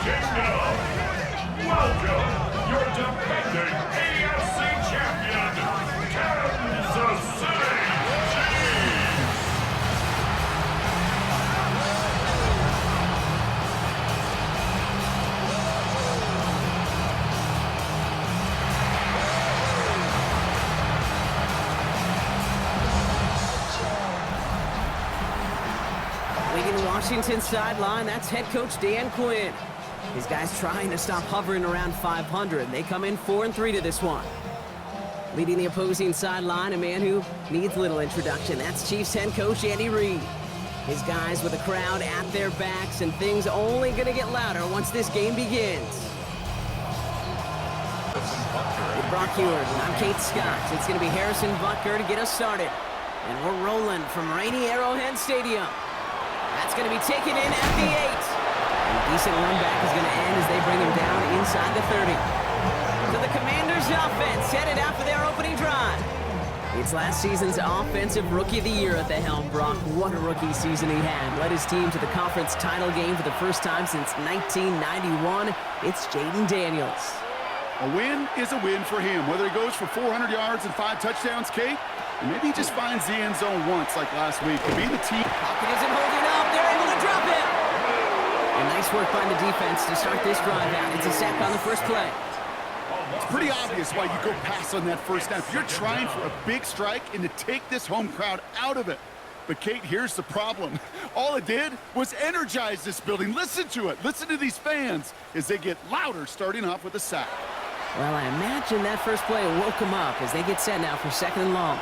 Kingdom. Welcome, your defending AFC champion, Kansas City Chiefs. Leading the Washington sideline, that's head coach Dan Quinn. His guys trying to stop hovering around 500. They come in 4-3 to this one. Leading the opposing sideline, a man who needs little introduction. That's Chiefs head coach Andy Reid. His guys with the crowd at their backs, and things only going to get louder once this game begins. With Brock Heward, I'm Kate Scott. It's going to be Harrison Butker to get us started. And we're rolling from rainy Arrowhead Stadium. That's going to be taken in at the 8. And a decent run back is going to end as they bring him down inside the 30. So the Commanders' offense headed out for their opening drive. It's last season's Offensive Rookie of the Year at the helm. Brock, what a rookie season he had. Led his team to the conference title game for the first time since 1991. It's Jaden Daniels. A win is a win for him, whether he goes for 400 yards and 5 touchdowns, Kate, or maybe he just finds the end zone once like last week. To be the team. Pocket isn't holding up. They're able to drop him. And nice work by the defense to start this drive out. It's a sack on the first play. It's pretty obvious why you go pass on that first snap. You're trying for a big strike and to take this home crowd out of it. But, Kate, here's the problem. All it did was energize this building. Listen to it. Listen to these fans as they get louder starting off with a sack. Well, I imagine that first play woke them up as they get set now for second and long.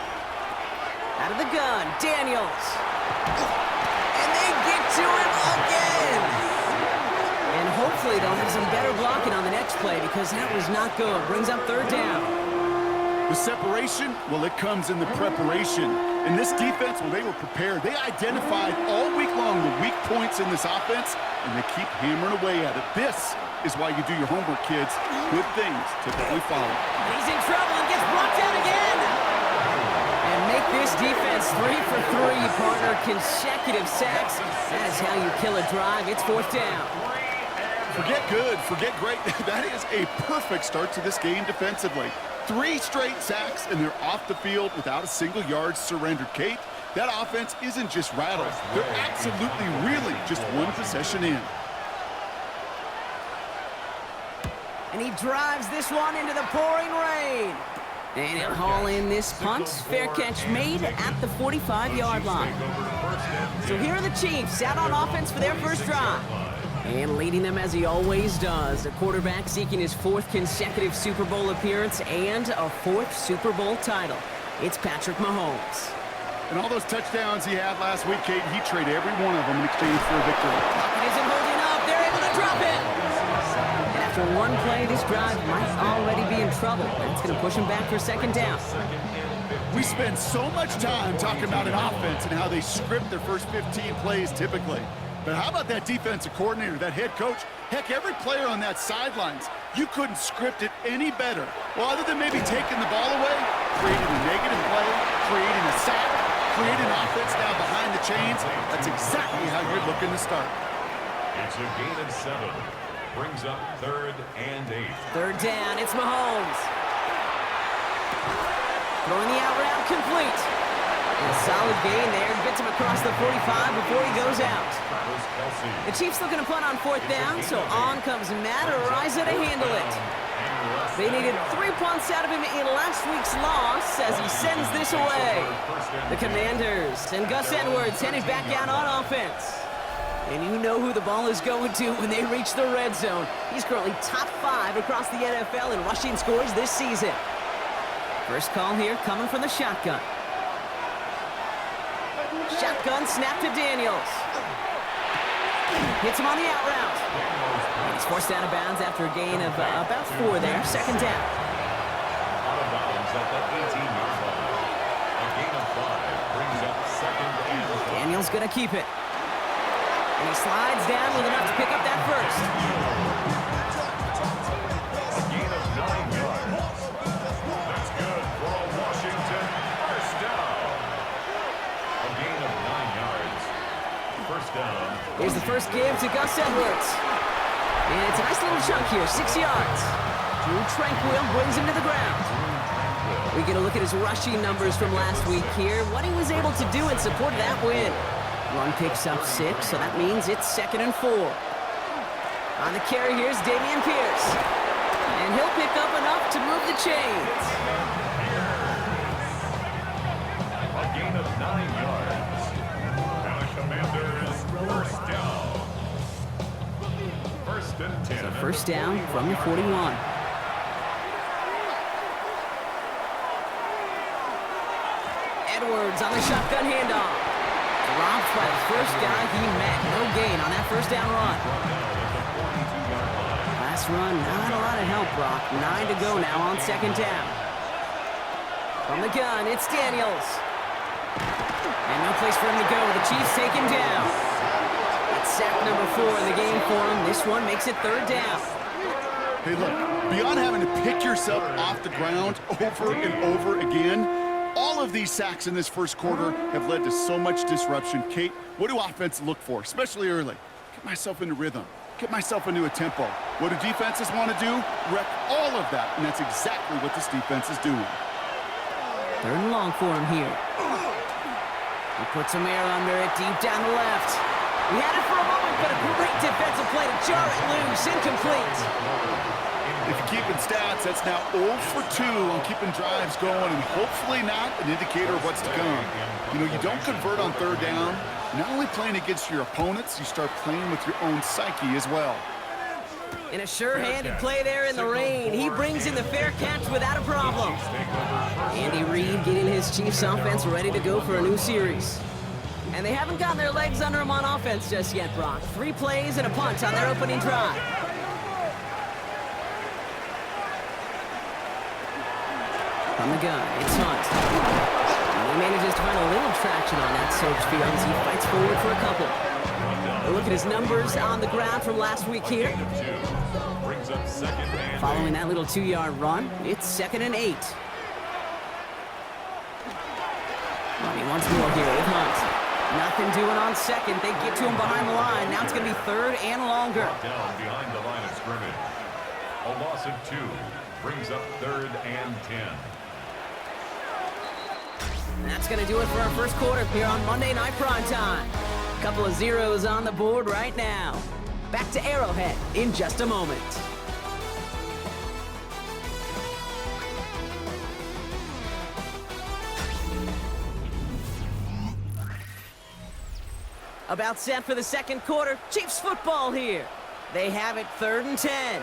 Out of the gun, Daniels. And they get to him again. And hopefully they'll have some better blocking on the next play because that was not good. Brings up third down. The separation, well, it comes in the preparation. And this defense, well, they were prepared. They identified all week long the weak points in this offense, and they keep hammering away at it. This is why you do your homework, kids. Good things typically follow. He's in trouble and gets blocked out again. And make this defense 3 for 3, partner. Consecutive sacks. That is how you kill a drive. It's fourth down. Forget good, forget great. That is a perfect start to this game defensively. 3 straight sacks, and they're off the field without a single yard surrendered. Kate, that offense isn't just rattled. They're absolutely really just one possession in. And he drives this one into the pouring rain. And he'll haul in this punt. Fair catch made at the 45-yard line. So here are the Chiefs out on offense for their first drive. And leading them as he always does, the quarterback seeking his 4th consecutive Super Bowl appearance and a 4th Super Bowl title. It's Patrick Mahomes. And all those touchdowns he had last week, Kate, he traded every one of them in exchange for a victory. Pocket isn't holding up. They're able to drop it. And after one play, this drive might already be in trouble. It's going to push him back for second down. We spend so much time talking about an offense and how they script their first 15 plays typically. But how about that defensive coordinator, that head coach? Heck, every player on that sidelines, you couldn't script it any better. Well, other than maybe taking the ball away, creating a negative play, creating a sack, creating offense now behind the chains. That's exactly how you're looking to start. It's a gain of 7. Brings up 3rd and 8. Third down, it's Mahomes. Throwing the out route complete. And a solid gain there. Gets him across the 45 before he goes out. The Chiefs looking to punt on 4th down, so on comes Matt Araiza to handle it. They needed 3 punts out of him in last week's loss as he sends this away. The Commanders and Gus Edwards headed back out on offense. And you know who the ball is going to when they reach the red zone. He's currently top 5 across the NFL in rushing scores this season. First call here coming from the shotgun. Shotgun snap to Daniels. Hits him on the out route. And he's forced out of bounds after a gain of about 4 there. Second down. Out of bounds at the 18-yard line. A gain of 5 brings up 2nd and 5. Daniels going to keep it. And he slides down with enough to pick up that first. A gain of 9 yards. That's good for a Washington first down. A gain of 9 yards. First down. Here's the first give to Gus Edwards. And it's a nice little chunk here, 6 yards. Drew Tranquil brings him to the ground. We get a look at his rushing numbers from last week here, what he was able to do in support of that win. Run picks up 6, so that means it's 2nd and 4. On the carry, here's Dameon Pierce. And he'll pick up enough to move the chains. A gain of 9 yards. And the Commanders first down. First and 10. So first down from the 41. Edwards on the shotgun handoff. Dropped by the first guy he met. No gain on that first down run. Last run, not a lot of help, Brock. 9 to go now on 2nd down. From the gun, it's Daniels. And no place for him to go. The Chiefs take him down. It's sack number 4 in the game for him. This one makes it 3rd down. Hey, look, beyond having to pick yourself off the ground over and over again, all of these sacks in this first quarter have led to so much disruption. Kate, what do offense look for, especially early? Get myself into rhythm. Get myself into a tempo. What do defenses want to do? Wreck all of that, and that's exactly what this defense is doing. 3rd and long for him here. He puts some air under it, deep down the left. He had it for a moment, but a great defensive play to jar it loose. Incomplete. If you're keeping stats, that's now 0 for 2 on keeping drives going, and hopefully not an indicator of what's to come. You know, you don't convert on 3rd down. Not only playing against your opponents, you start playing with your own psyche as well. In a sure-handed play there in the rain, he brings in the fair catch without a problem. Andy Reid getting his Chiefs offense ready to go for a new series. And they haven't gotten their legs under them on offense just yet, Brock. 3 plays and a punt on their opening drive. From the gun, it's Hunt. And he manages to find a little traction on that soaked field as he fights forward for a couple. A look at his numbers on the ground from last week here. Following that little 2-yard run, it's 2nd and 8. Running once more here with Hunt. Nothing doing on 2nd. They get to him behind the line. Now it's going to be 3rd and longer. Down behind the line of scrimmage. A loss of 2 brings up 3rd and 10. That's going to do it for our first quarter here on Monday Night Primetime. A couple of zeros on the board right now. Back to Arrowhead in just a moment. About set for the second quarter. Chiefs football here. They have it 3rd and 10.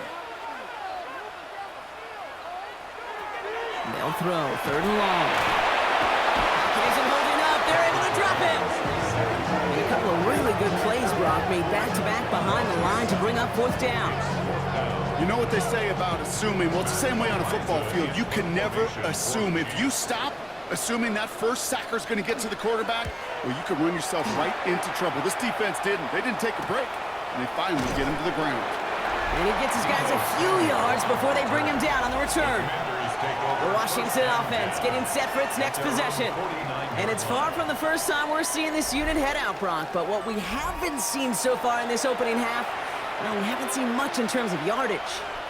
They'll throw 3rd and long. Isn't holding up. They're able to drop him. And a couple of really good plays, Brock, made back-to-back behind the line to bring up 4th down. You know what they say about assuming? Well, it's the same way on a football field. You can never assume. If you stop assuming that first sacker's going to get to the quarterback, well, you could run yourself right into trouble. This defense didn't. They didn't take a break, and they finally get him to the ground. And he gets his guys a few yards before they bring him down on the return. The Washington offense getting set for its next possession. And it's far from the first time we're seeing this unit head out, Brock. But what we haven't seen so far in this opening half, well, we haven't seen much in terms of yardage.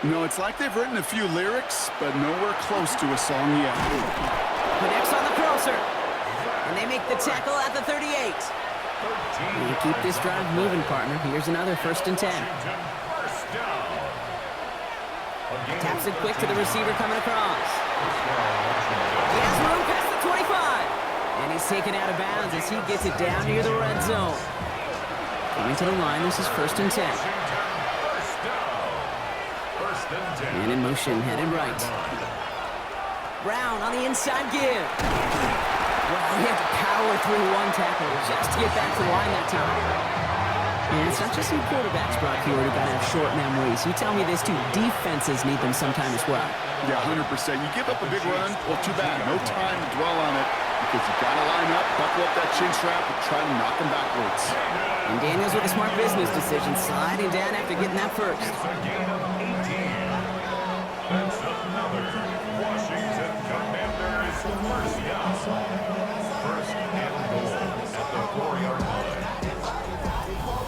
No, it's like they've written a few lyrics, but nowhere close to a song yet. Connects on the crosser. And they make the tackle at the 38. You keep this drive moving, partner. Here's another 1st and 10. Taps it quick to the receiver coming across. He has room past the 25. And he's taken out of bounds as he gets it down near the red zone. Coming to the line, this is 1st and 10. And in motion, headed right. Brown on the inside give. Well, he had to power through one tackle just to get back to the line that time. And it's not just some quarterbacks, Brock, here who got to have short memories. You tell me this too, defenses need them sometime as well. Yeah, 100%. You give up a big run, well, too bad. No time to dwell on it because you got to line up, buckle up that chin strap, and try to knock them backwards. And Daniels with a smart business decision, sliding down after getting that first. It's a gain of 18. That's another Washington Commanders first down. 1st and goal at the 4-yard line.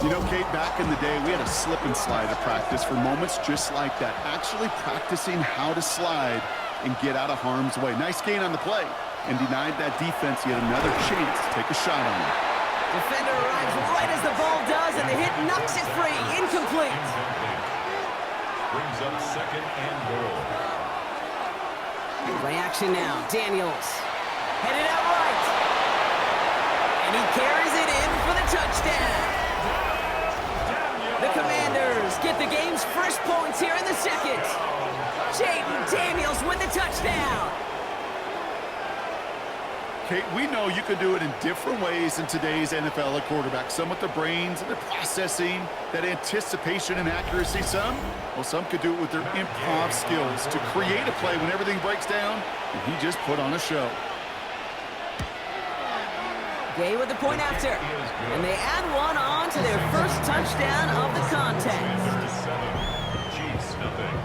You know, Kate, back in the day, we had a slip and slide at practice for moments just like that. Actually practicing how to slide and get out of harm's way. Nice gain on the play, and denied that defense yet another chance to take a shot on him. Defender arrives right as the ball does, and the hit knocks it free. Incomplete. Brings up second and goal. Play action now. Daniels. Headed out right. And he carries it in for the touchdown. The Commanders get the game's first points here in the second. Jaden Daniels with the touchdown. Kate, we know you can do it in different ways in today's NFL at quarterback. Some with the brains and the processing, that anticipation and accuracy. Some could do it with their improv skills to create a play when everything breaks down, and he just put on a show. Gay with the point after, and they add one on to their first touchdown of the contest. Chiefs, nothing.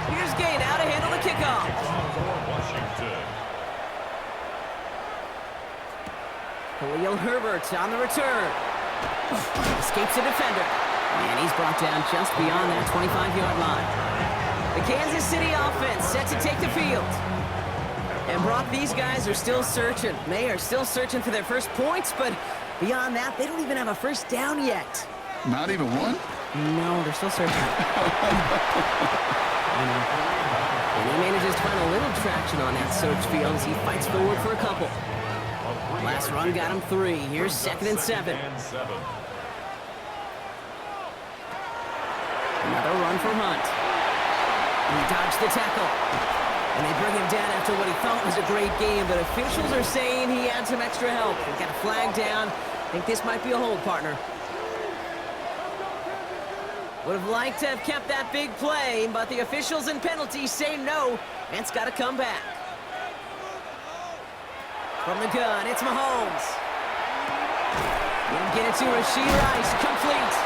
Here's Gay now to handle the kickoff. Washington. Khalil Herbert on the return. Escapes a defender, and he's brought down just beyond that 25-yard line. The Kansas City offense set to take the field. And Brock, these guys are still searching. They are still searching for their first points, but beyond that, they don't even have a first down yet. Not even one? No, they're still searching. And he manages to find a little traction on that search field as he fights forward for a couple. Last run got him 3. Here's second and 7. Another run for Hunt. He dodged the tackle. And they bring him down after what he thought was a great game, but officials are saying he had some extra help. He got a flag down. I think this might be a hold, partner. Would have liked to have kept that big play, but the officials and penalties say no, and it's got to come back. From the gun, it's Mahomes. Didn't get it to Rashee Rice, complete.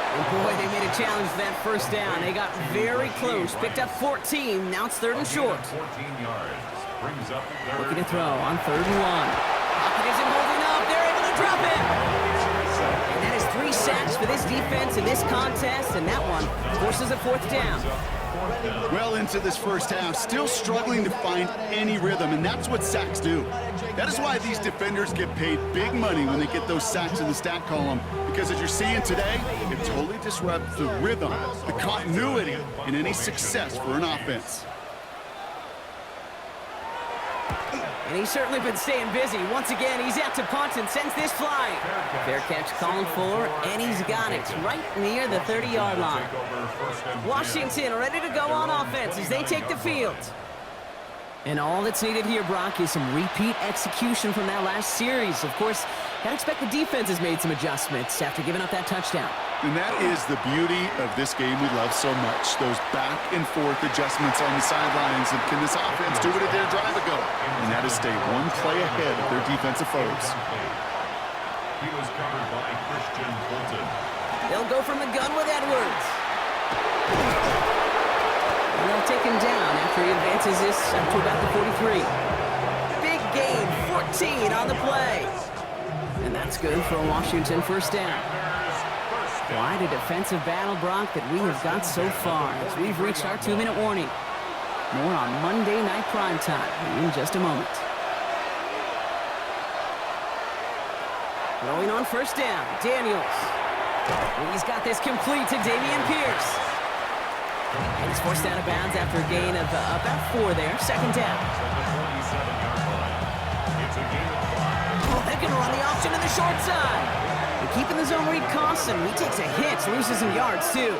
And boy, they made a challenge for that first down. They got very close, picked up 14, now it's third and short. 14 yards. Brings up Looking to throw on third and 1. Pocket isn't holding up, they're able to drop it. And that is 3 sacks for this defense in this contest, and that one forces a fourth down. Well into this first half, still struggling to find any rhythm, and that's what sacks do. That is why these defenders get paid big money when they get those sacks in the stat column, because as you're seeing today, it totally disrupts the rhythm, the continuity, and any success for an offense. And he's certainly been staying busy. Once again, he's out to punt and sends this flying. Fair catch called for, and he's got it right near the 30-yard line. Washington ready to go on offense as they take the field. And all that's needed here, Brock, is some repeat execution from that last series. Of course, gotta expect the defense has made some adjustments after giving up that touchdown. And that is the beauty of this game we love so much, those back and forth adjustments on the sidelines. And can this offense do what it did a drive ago? And that is stay one play ahead of their defensive foes. He was covered by Christian Fulton. They'll go from the gun with Edwards. And they'll take him down after he advances this up to about the 43. Big gain, 14 on the play. And that's good for a Washington first down. Quite a defensive battle, Brock, that we have got so far as we've reached our 2-minute warning. More on Monday Night Primetime in just a moment. Going on first down, Daniels. He's got this complete to Dameon Pierce. And he's forced out of bounds after a gain of about 4 there. Second down. Oh, they can run the option in the short side. And keeping the zone read costs him. He takes a hit, loses some yards too.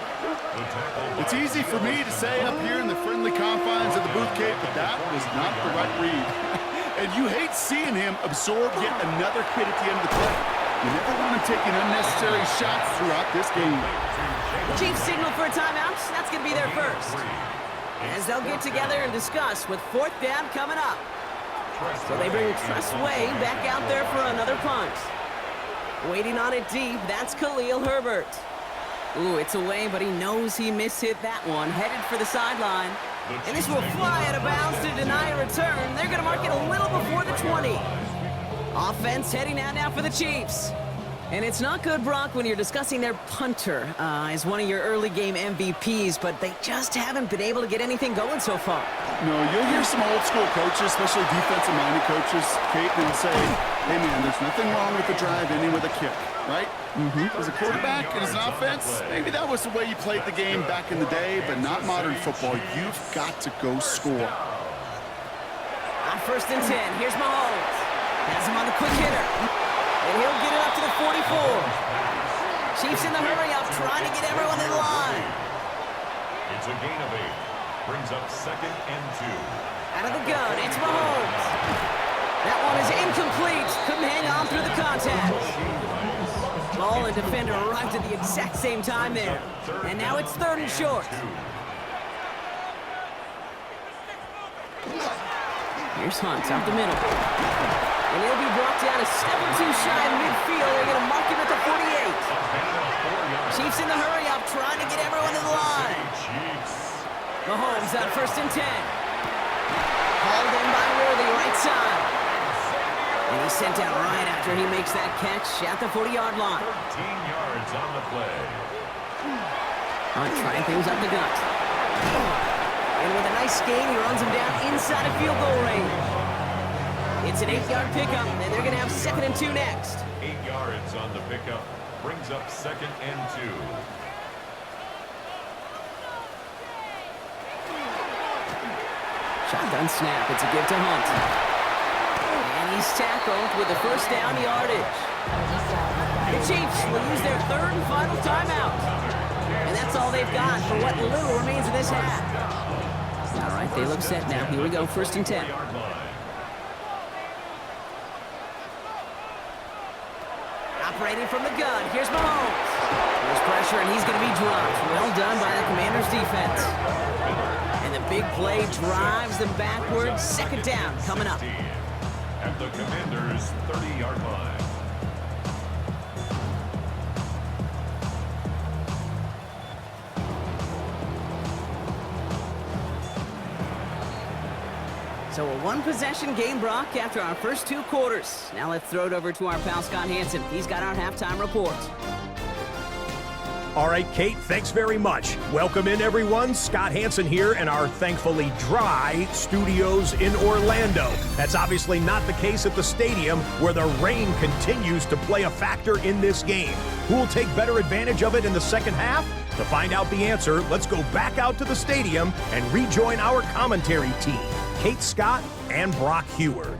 It's easy for me to say up here in the friendly confines of the booth, Kate, but that was not the right read. And you hate seeing him absorb yet another hit at the end of the play. You never want him taking unnecessary shots throughout this game. The Chiefs signal for a timeout. That's going to be their first. As they'll get together and discuss with fourth down coming up. So they bring Tressway back out there for another punt. Waiting on it deep, that's Khalil Herbert. Ooh, it's away, but he knows he mishit that one. Headed for the sideline. And this will fly out of bounds to deny a return. They're going to mark it a little before the 20. Offense heading out now for the Chiefs. And it's not good, Brock, when you're discussing their punter as one of your early game MVPs, but they just haven't been able to get anything going so far. No, you'll hear some old school coaches, especially defensive-minded coaches, Kate, they'll say, hey, man, there's nothing wrong with the drive ending with a kick, right? As a quarterback and as an offense, maybe that was the way you played the game back in the day, but not modern football. You've got to go score. On 1st and 10, here's Mahomes. Has him on the quick hitter. And he'll get it up to the 44. Chiefs in the hurry up, trying to get everyone in line. It's a gain of 8. Brings up 2nd and 2. Out of the gun, it's Mahomes. That one is incomplete. Couldn't hang on through the contact. Ball and defender arrived at the exact same time there. And now it's 3rd and short. Here's Hunt up the middle. And he'll be brought down a step or two shy of midfield. They're going to mark him at the 48. Chiefs in the hurry up, trying to get everyone in the line. Mahomes on 1st and 10. Hauled in by Worthy, right side. And he's sent out right after he makes that catch at the 40-yard line. 13 yards on the play. Hunt trying things up the gut. And with a nice gain, he runs him down inside of field goal range. It's an 8-yard pickup, and they're going to have 2nd and 2 next. 8 yards on the pickup. Brings up 2nd and 2. Shotgun snap. It's a give to Hunt. And he's tackled with the 1st down yardage. The Chiefs will use their 3rd and final timeout. And that's all they've got for what little remains of this half. All right, they look set now. Here we go, 1st and 10. Operating from the gun. Here's Mahomes. There's pressure, and he's going to be dropped. Well done by the Commanders' defense. And the big play drives them backwards. 2nd down coming up. At the Commanders' 30-yard line. So a one-possession game, Brock, after our first 2 quarters. Now let's throw it over to our pal Scott Hansen. He's got our halftime report. All right, Kate, thanks very much. Welcome in, everyone. Scott Hansen here in our thankfully dry studios in Orlando. That's obviously not the case at the stadium, where the rain continues to play a factor in this game. Who will take better advantage of it in the second half? To find out the answer, let's go back out to the stadium and rejoin our commentary team, Kate Scott and Brock Heward.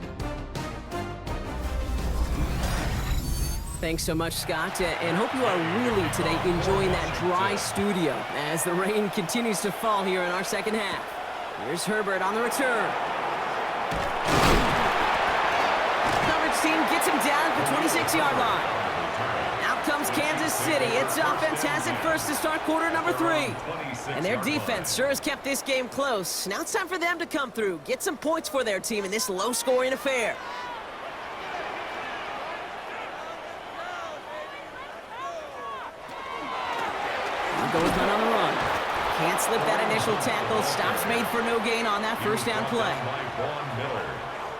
Thanks so much, Scott, and hope you are really today enjoying that dry studio as the rain continues to fall here in our second half. Here's Herbert on the return. Coverage team gets him down at the 26-yard line. Out comes Kansas City. Its offense has it first to start quarter number 3. And their defense sure has kept this game close. Now it's time for them to come through, get some points for their team in this low-scoring affair. Go with Hunt on the run. Can't slip that initial tackle. Stops made for no gain on that 1st down play.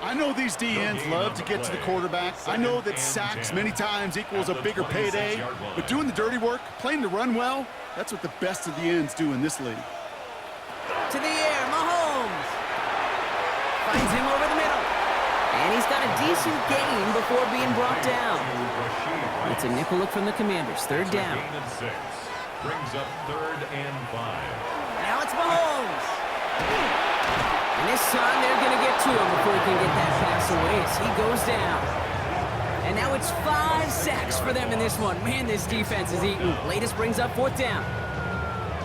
I know these DNs love to get to the quarterback. I know that sacks many times equals a bigger payday. But doing the dirty work, playing the run well, that's what the best of the ends do in this league. To the air, Mahomes. Finds him over the middle. And he's got a decent gain before being brought down. It's a nickel look from the Commanders. 3rd down. Brings up 3rd and 5. Now it's Mahomes. And this time they're going to get to him before he can get that pass away as he goes down. And now it's 5 sacks for them in this one. Man, this defense is eating. Latest brings up 4th down.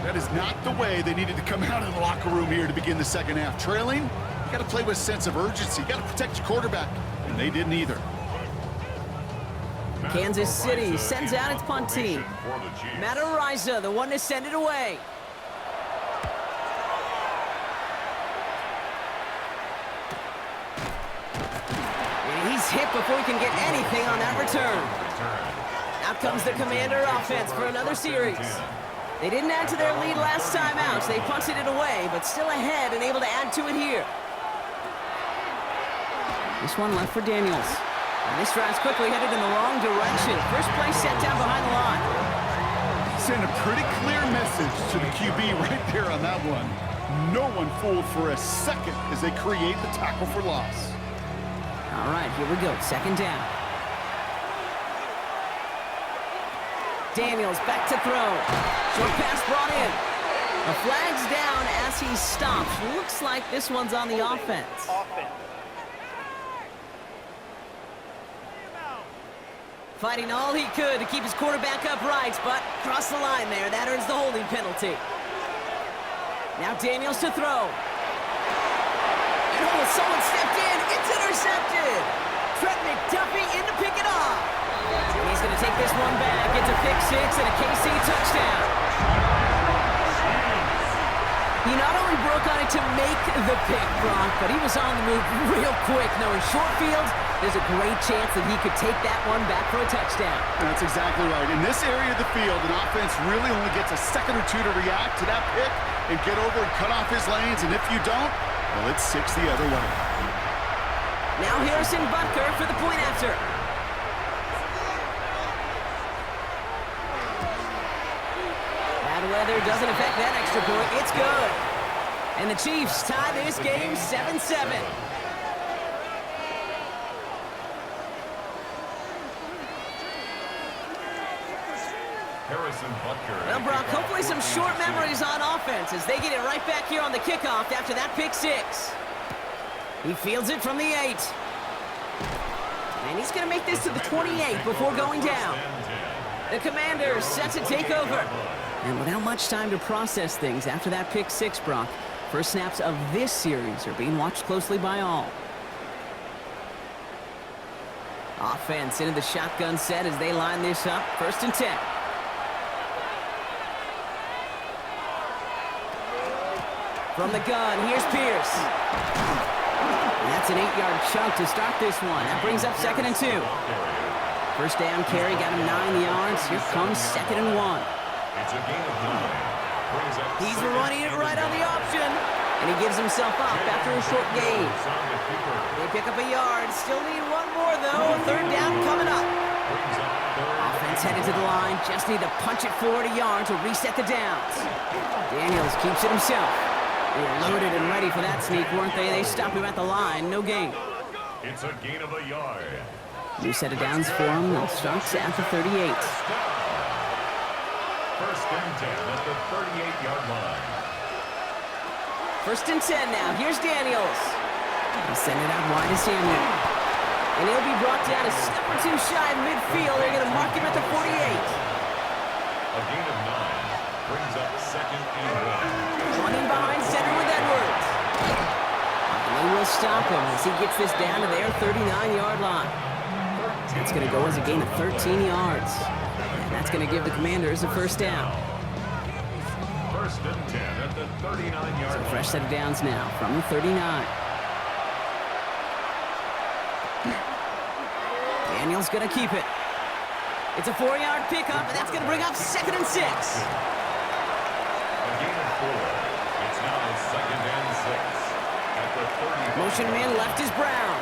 That is not the way they needed to come out of the locker room here to begin the second half. Trailing, you got to play with a sense of urgency. You got to protect your quarterback. And they didn't either. Kansas City sends out its punt team. Matt Ariza, the one to send it away. And he's hit before he can get anything on that return. Out comes the Commander offense for another series. They didn't add to their lead last time out. They punted it away, but still ahead and able to add to it here. This one left for Daniels. And this drive's quickly headed in the wrong direction. First play set down behind the line. Send a pretty clear message to the QB right there on that one. No one fooled for a second as they create the tackle for loss. All right, here we go. Second down. Daniels back to throw. Short pass brought in. The flag's down as he stops. Looks like this one's on the offense. Fighting all he could to keep his quarterback upright, but across the line there, that earns the holding penalty. Now Daniels to throw. And someone stepped in. It's intercepted. Trent McDuffie in to pick it off. And he's going to take this one back. It's a pick six and a KC touchdown. He not only broke on it to make the pick, Brock, but he was on the move real quick. Knowing short field, there's a great chance that he could take that one back for a touchdown. That's exactly right. In this area of the field, an offense really only gets a second or two to react to that pick and get over and cut off his lanes. And if you don't, well, it's six the other way. Now Harrison Butker for the point after. Bad weather doesn't affect that extra point. It's good. And the Chiefs tie this game 7-7. Harrison Butker. Well, Brock, hopefully some short memories on offense as they get it right back here on the kickoff after that pick six. He fields it from the 8. And he's going to make this to the 28 before going down. The Commanders set to take over. And without much time to process things after that pick six, Brock, first snaps of this series are being watched closely by all. Offense into the shotgun set as they line this up. 1st and 10. From the gun, here's Pierce. And that's an 8-yard chunk to start this one. That brings up 2nd and 2. First down carry, got him 9 yards. Here comes 2nd and 1. It's a gain of 9. He's running it right on the option. And he gives himself up after a short gain. They pick up a yard. Still need one more, though. 3rd down coming up. Offense headed to the line. Just need to punch it forward a yard to reset the downs. Daniels keeps it himself. They were loaded and ready for that sneak, weren't they? They stopped him at the line. No gain. It's a gain of a yard. New set of downs for him. They'll start at the 38. 1st and 10 at the 38-yard line. 1st and 10 now. Here's Daniels. He'll send it out wide to Samuel. And he'll be brought down a step or two shy of midfield. They're going to mark him at the 48. A gain of 9 brings up 2nd and 1. Running behind center with Edwards. And they will stop him as he gets this down to their 39-yard line. That's going to go as a gain of 13 yards. And that's going to give the Commanders a 1st down. 1st and 10 at the 39-yard line. Fresh set of downs now from the 39. Daniels going to keep it. It's a 4-yard pickup, and that's going to bring up 2nd and 6. A gain of 4. It's now 2nd and 6 at the 30. Motion man left is Brown.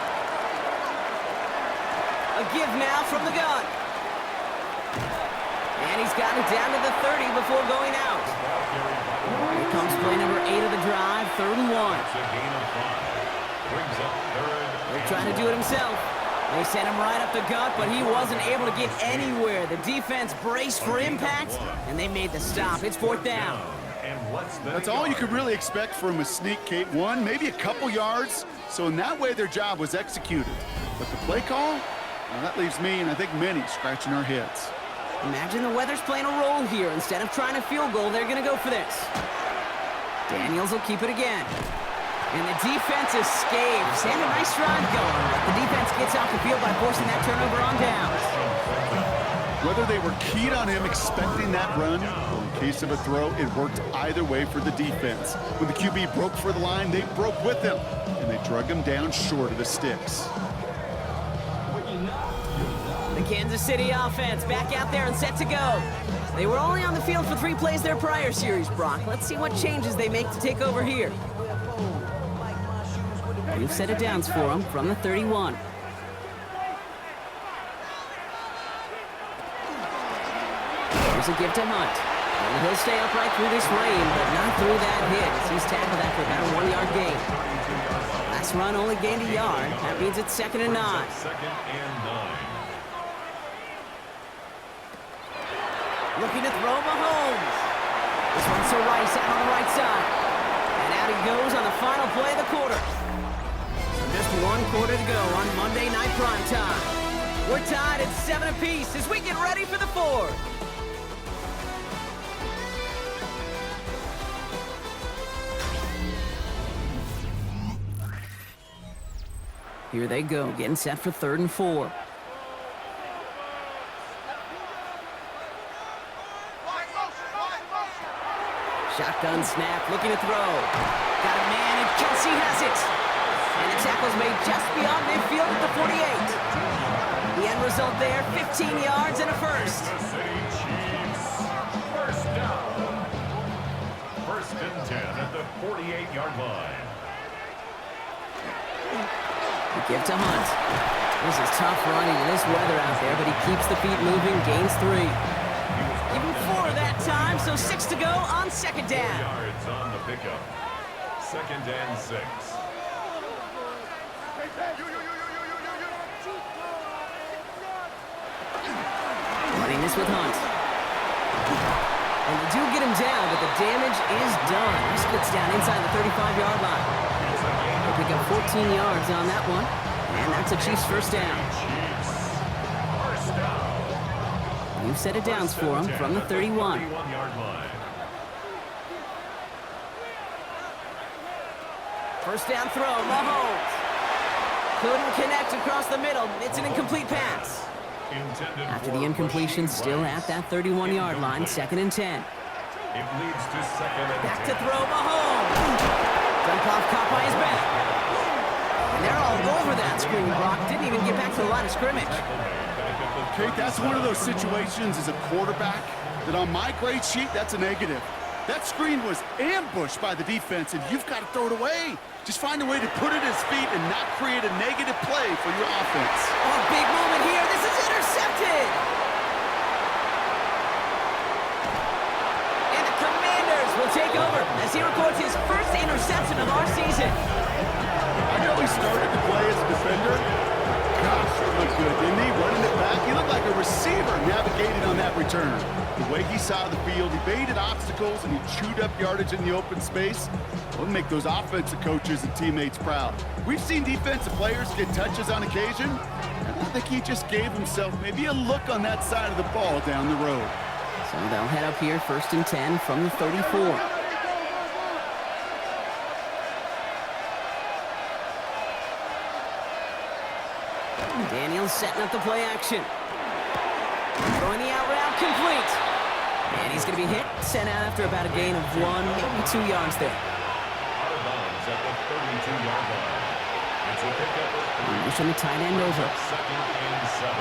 A give now from the gun. And he's got it down to the 30 before going out. Here comes play number 8 of the drive, 3rd and 1. It's a gain of 5. Brings up 3rd. They're trying to do it himself. They sent him right up the gut, but he wasn't able to get anywhere. The defense braced for impact, and they made the stop. It's 4th down. That's all you could really expect from a sneak, Kate. One, maybe a couple yards. So in that way, their job was executed. But the play call, well, that leaves me, and I think many, scratching our heads. Imagine the weather's playing a role here. Instead of trying a field goal, they're going to go for this. Daniels will keep it again. And the defense escapes. And a nice drive going. But the defense gets off the field by forcing that turnover on downs. Whether they were keyed on him expecting that run, or in case of a throw, it worked either way for the defense. When the QB broke for the line, they broke with him. And they drug him down short of the sticks. The Kansas City offense back out there and set to go. They were only on the field for 3 plays their prior series, Brock. Let's see what changes they make to take over here. New set of downs for them from the 31. Here's a give to Hunt. And he'll stay upright through this rain, but not through that hit as he's tackled after about a 1-yard gain. Last run only gained a yard. That means it's 2nd and 9. Second and 9. Looking to throw Mahomes. This one's to Rice out on the right side. And out he goes on the final play of the quarter. So just 1 quarter to go on Monday Night Primetime. We're tied at 7 apiece as we get ready for the 4th. Here they go, getting set for 3rd and 4. Shotgun snap, looking to throw. Got a man, and Kelsey has it. And the tackle's made just beyond midfield at the 48. The end result there, 15 yards and a first. Kansas City Chiefs. First down. 1st and 10 at the 48-yard line. The give to Hunt. This is tough running in this weather out there, but he keeps the feet moving, gains 3. Give him 4 that time, so 6 to go on 2nd down. Yards on the pickup. 2nd and 6. Running this with Hunt. And they do get him down, but the damage is done. He splits down inside the 35-yard line. They pick up 14 yards on that one, and that's a Chiefs first down. First down. New set of downs for him from the 31. 31-yard line. First down throw, Mahomes. Couldn't connect across the middle. It's an incomplete pass. Intended After for the incompletion, Rasheed still Rice. at that 31-yard line, Incomplete. 2nd and 10. It leads to 2nd and 10. Back to throw, Mahomes. Dunkoff caught by his back. And they're all over that screen, Brock. Didn't even get back to the line of scrimmage. Kate, that's one of those situations as a quarterback that on my grade sheet, that's a negative. That screen was ambushed by the defense, and you've got to throw it away. Just find a way to put it at his feet and not create a negative play for your offense. Oh, big moment here. This is intercepted. And the Commanders will take over as he records his first interception of our season. I know he started to play as a defender. Gosh, he looked good, didn't he? Running it back. He looked like a receiver navigating on that return. The way he saw the field, he baited obstacles and he chewed up yardage in the open space. Will make those offensive coaches and teammates proud. We've seen defensive players get touches on occasion, and I think he just gave himself maybe a look on that side of the ball down the road. So they'll head up here 1st and 10 from the 34. Daniels setting up the play action. Throwing the out route complete. And he's going to be hit, sent out after about a gain of 1, maybe 2 yards there. Out of bounds at the 32-yard line. It's a pickup of 3. Pushing the tight end over. 2nd and 7.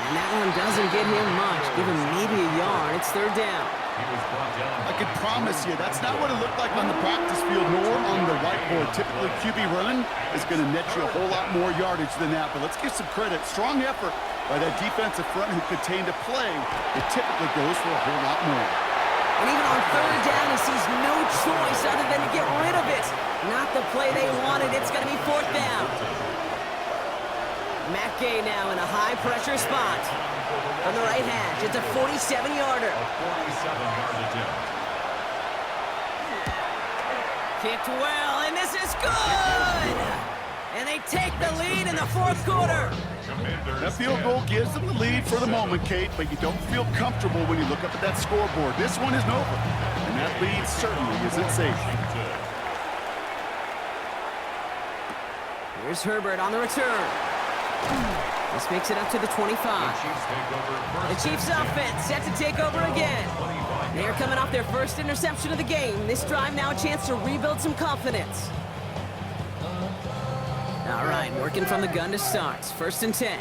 And that one doesn't get him much. Give him maybe a yard. It's 3rd down. He was brought down. I can promise you, that's not what it looked like on the practice field nor on the whiteboard. Typically, QB run is going to net you a whole lot more yardage than that. But let's give some credit. Strong effort by that defensive front who contained a play that typically goes for a whole lot more. And even on 3rd down, he sees no choice other than to get rid of it. Not the play they wanted. It's going to be 4th down. Matt Gay now in a high-pressure spot. On the right hash, it's a 47-yarder. A 47-yard attempt. Kicked well, and this is good! And they take the lead in the 4th quarter. That field goal gives them the lead for the moment, Kate, but you don't feel comfortable when you look up at that scoreboard. This one isn't over, and that lead certainly isn't safe. Here's Herbert on the return. This makes it up to the 25. The Chiefs offense set to take over again. They are coming off their first interception of the game. This drive now a chance to rebuild some confidence. line working from the gun to start. 1st and 10.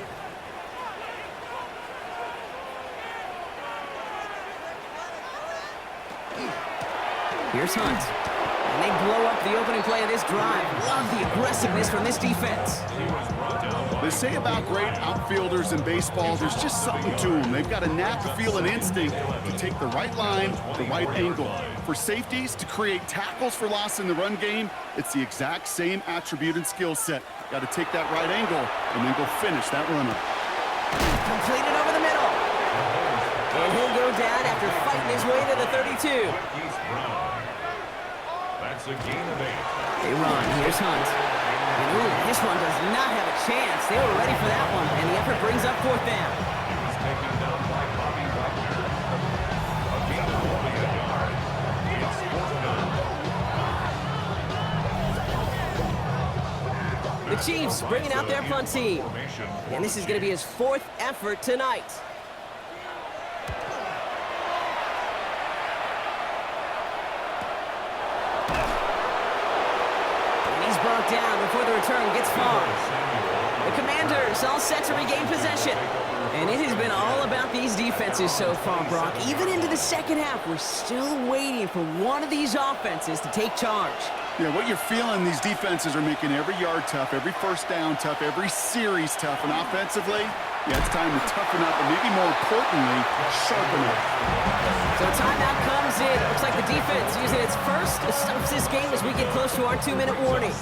Here's Hunt. And they blow up the opening play of this drive. Love the aggressiveness from this defense. They say about great outfielders in baseball, there's just something to them. They've got a knack, a feel, an instinct to take the right line, the right angle. For safeties, to create tackles for loss in the run game, it's the exact same attribute and skill set. Got to take that right angle and then go finish that runner. Completed over the middle. And he'll go down after fighting his way to the 32. That's a gain of 8. They run. Here's Hunt. And ooh, this one does not have a chance. They were ready for that one, and the effort brings up 4th down. He's taken down by Bobby Wagner. A gain of only a yard. It's 4th down. The Chiefs bringing out their punt team. And this is going to be his 4th effort tonight. Brought down before the return gets far. The Commanders all set to regain possession. And it has been all about these defenses so far, Brock. Even into the second half, we're still waiting for one of these offenses to take charge. Yeah, what you're feeling, these defenses are making every yard tough, every first down tough, every series tough. And offensively, yeah, it's time to toughen up and maybe more importantly, sharpen up. So timeout comes in. Looks like the defense using its first stops this game as we get close to our 2-minute warning.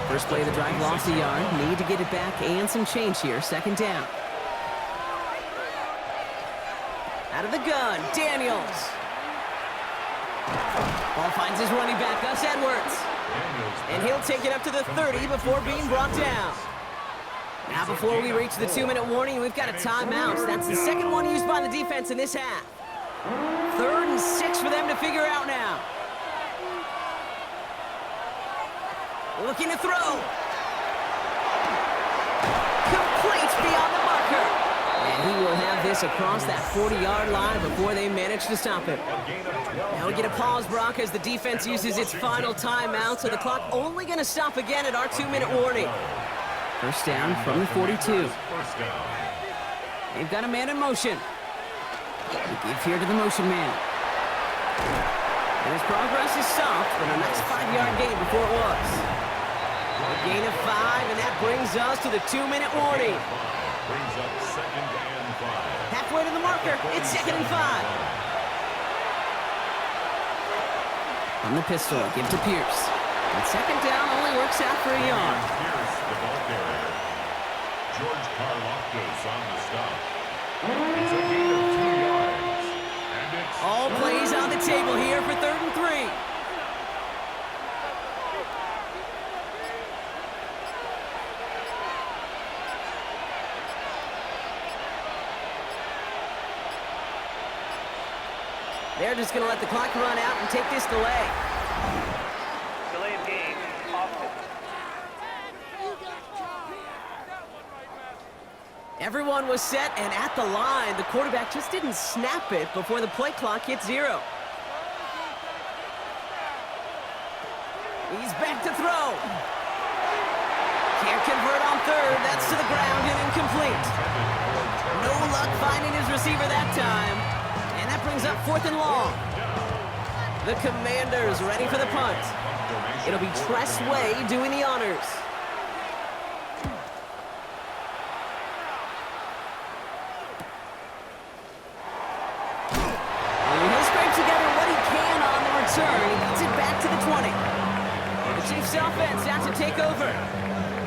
First play of the drive lost a yard. Need to get it back and some change here. 2nd down. Out of the gun, Daniels. Ball finds his running back, Gus Edwards. And he'll take it up to the 30 before being brought down. Now before we reach the 2-minute warning, we've got a timeout. That's the second one used by the defense in this half. 3rd and 6 for them to figure out now. Looking to throw. Complete beyond the marker. And he will have this across that 40-yard line before they manage to stop him. Now we get a pause, Brock, as the defense uses its final timeout, so the clock only going to stop again at our 2-minute warning. 1st down from the 42. They've got a man in motion. They give here to the motion man. And his progress is stopped, but a nice 5-yard gain before it was. A gain of 5, and that brings us to the 2-minute warning. Brings up 2nd and 5. Halfway to the marker, it's 2nd and 5. From the pistol, give to Pierce. And 2nd down only works out for a yard. Pierce, the ball carrier. George Karloftis on the stop. It's a gain of 2 yards. And it's All plays on the table here for 3rd and 3. They're just going to let the clock run out and take this delay. Delay of game. Everyone was set and at the line. The quarterback just didn't snap it before the play clock hit 0. He's back to throw. Can't convert on 3rd. That's to the ground and incomplete. No luck finding his receiver that time. And that brings up 4th and long. The Commanders ready for the punt. It'll be Tress Way doing the honors. He gets it back to the 20. The Chiefs offense out to take over.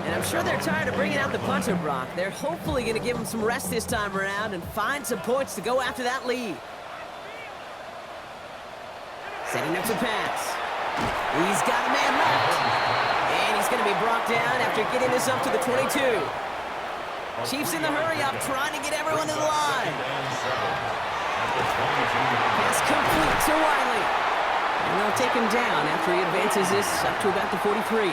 And I'm sure they're tired of bringing out the punter, Brock. They're hopefully going to give him some rest this time around and find some points to go after that lead. Setting up to pass. He's got a man left. And he's going to be brought down after getting this up to the 22. Chiefs in the hurry-up, trying to get everyone to the line. Pass complete to Wiley. And they'll take him down after he advances this up to about the 43.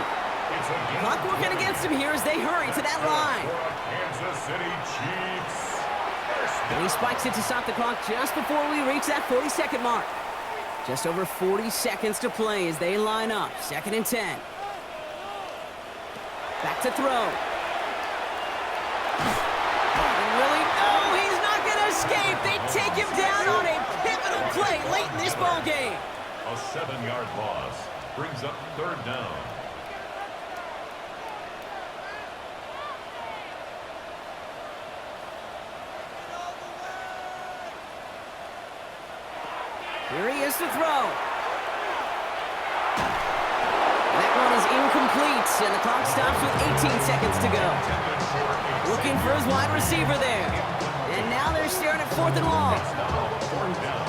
Clock working against him here as they hurry to that line. Kansas City Chiefs. And he spikes it to stop the clock just before we reach that 40-second mark. Just over 40 seconds to play as they line up. 2nd and 10. Back to throw. And really, no, he's not going to escape. They take him down on a pivotal play late in this ball game. A 7-yard loss brings up 3rd down. Here he is to throw. That one is incomplete, and the clock stops with 18 seconds to go. Looking for his wide receiver there. And now they're staring at 4th and long.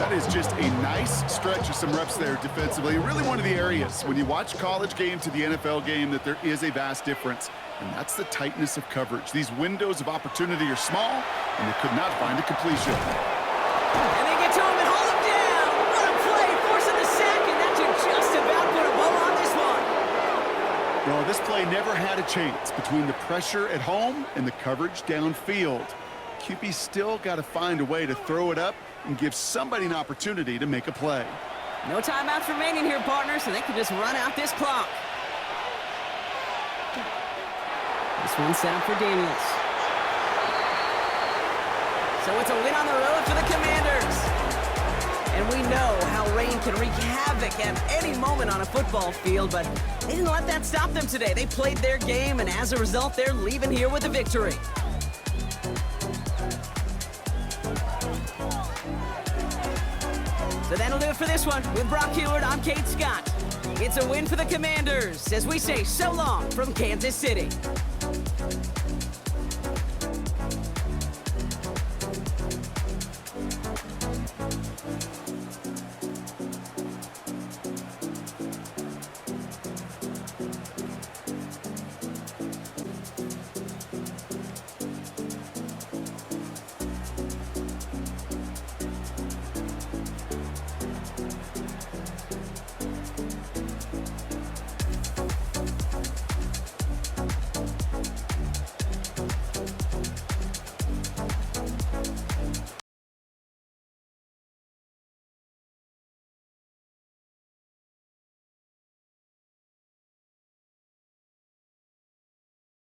That is just a nice stretch of some reps there defensively. Really one of the areas when you watch college game to the NFL game that there is a vast difference. And that's the tightness of coverage. These windows of opportunity are small, and they could not find a completion. And they get to him and hold him down. What a play, forcing the sack, and that should just about put a bow on this one. Well, this play never had a chance between the pressure at home and the coverage downfield. QB still got to find a way to throw it up and give somebody an opportunity to make a play. No timeouts remaining here, partner, so they can just run out this clock. This one's set up for Daniels. So it's a win on the road for the Commanders. And we know how rain can wreak havoc at any moment on a football field, but they didn't let that stop them today. They played their game, and as a result, they're leaving here with a victory. So that'll do it for this one. With Brock Heward, I'm Kate Scott. It's a win for the Commanders as we say so long from Kansas City.